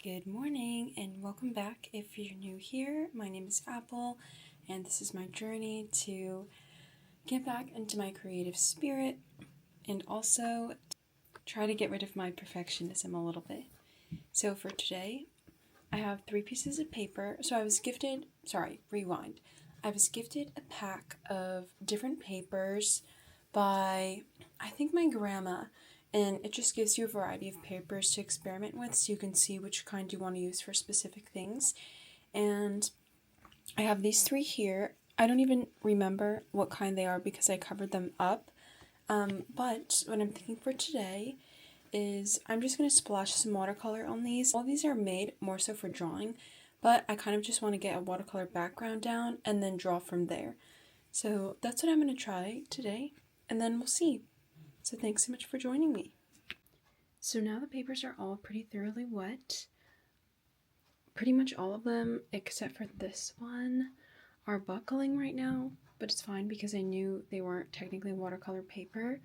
Good morning and welcome back. If you're new here, my name is Apple and this is my journey to get back into my creative spirit and also try to get rid of my perfectionism a little bit. So for today, I have 3 pieces of paper. So I was gifted a pack of different papers by, I think, my grandma. And it just gives you a variety of papers to experiment with so you can see which kind you want to use for specific things. And I have these 3 here. I don't even remember what kind they are because I covered them up. But what I'm thinking for today is I'm just going to splash some watercolor on these. All these are made more so for drawing, but I kind of just want to get a watercolor background down and then draw from there. So that's what I'm going to try today, and then we'll see. So thanks so much for joining me. So now the papers are all pretty thoroughly wet. Pretty much all of them, except for this one, are buckling right now, but it's fine because I knew they weren't technically watercolor paper.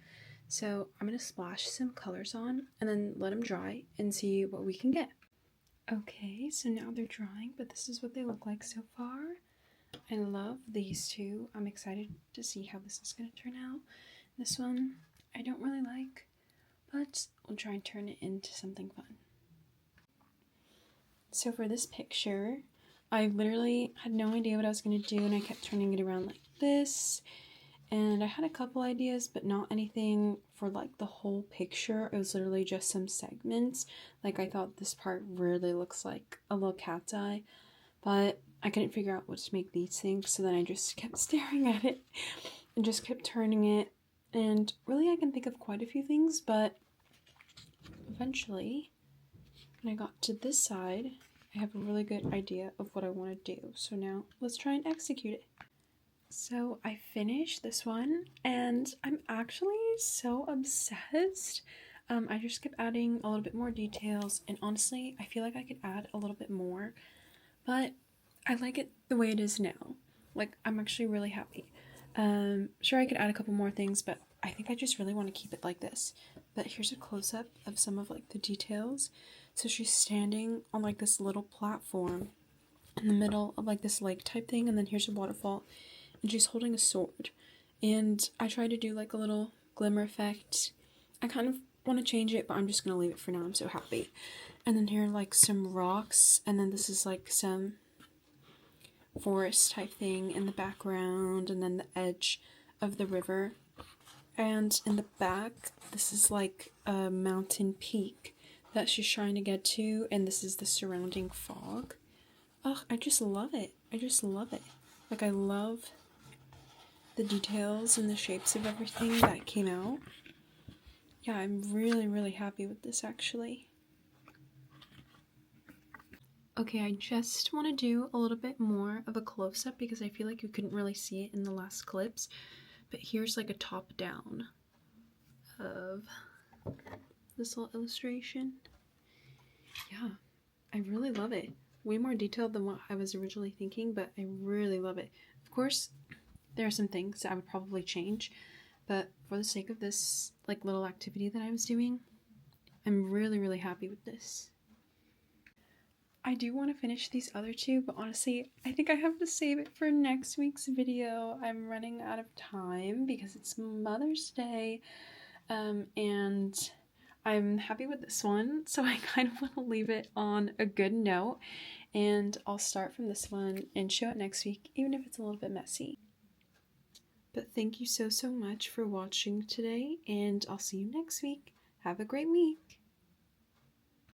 So I'm going to splash some colors on and then let them dry and see what we can get. Okay, so now they're drying, but this is what they look like so far. I love these 2. I'm excited to see how this is going to turn out. This one I don't really like, but we'll try and turn it into something fun. So for this picture, I literally had no idea what I was going to do, and I kept turning it around like this. And I had a couple ideas, but not anything for like the whole picture. It was literally just some segments. Like I thought this part really looks like a little cat's eye, but I couldn't figure out what to make these things. So then I just kept staring at it and just kept turning it. And really I can think of quite a few things, but eventually when I got to this side, I have a really good idea of what I want to do. So now let's try and execute it. So I finished this one and I'm actually so obsessed. I just kept adding a little bit more details, and honestly I feel like I could add a little bit more, but I like it the way it is now. Like, I'm actually really happy. Sure, I could add a couple more things, but I think I just really want to keep it like this. But here's a close-up of some of like the details. So she's standing on like this little platform in the middle of like this lake type thing, and then here's a waterfall, and she's holding a sword. And I tried to do like a little glimmer effect. I kind of want to change it, but I'm just gonna leave it for now. I'm so happy. And then here are like some rocks, and then this is like some forest type thing in the background, and then the edge of the river. And in the back, this is like a mountain peak that she's trying to get to, and this is the surrounding fog. Oh, I just love it. I just love it. Like, I love the details and the shapes of everything that came out. Yeah, I'm really, really happy with this, actually. Okay, I just want to do a little bit more of a close-up because I feel like you couldn't really see it in the last clips. But here's like a top-down of this little illustration. Yeah, I really love it. Way more detailed than what I was originally thinking, but I really love it. Of course, there are some things that I would probably change, but for the sake of this like little activity that I was doing, I'm really, really happy with this. I do want to finish these other 2, but honestly, I think I have to save it for next week's video. I'm running out of time because it's Mother's Day, and I'm happy with this one, so I kind of want to leave it on a good note, and I'll start from this one and show it next week, even if it's a little bit messy. But thank you so much for watching today, and I'll see you next week. Have a great week!